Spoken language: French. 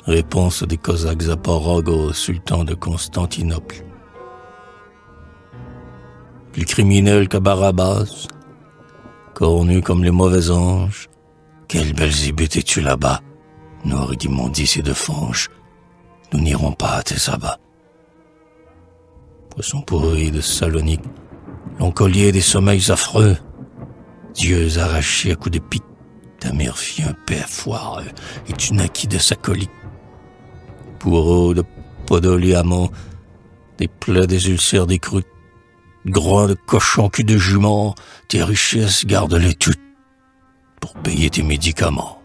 Réponse des Cosaques zaporogues au sultan de Constantinople. Plus criminel que Barabbas, cornu comme les mauvais anges. Quel Belzébuth es-tu là-bas, nourri d'immondices et de fange. Nous n'irons pas à tes sabbats. Poisson pourri de Salonique, long collier des sommeils affreux, dieux arrachés à coups de pique, ta mère fit un père foireux, et tu naquis de sa colique. Bourreau de Podolyamon, des plaies, des ulcères, des croûtes, groin de cochon, cul de jument, tes richesses, garde-les toutes pour payer tes médicaments.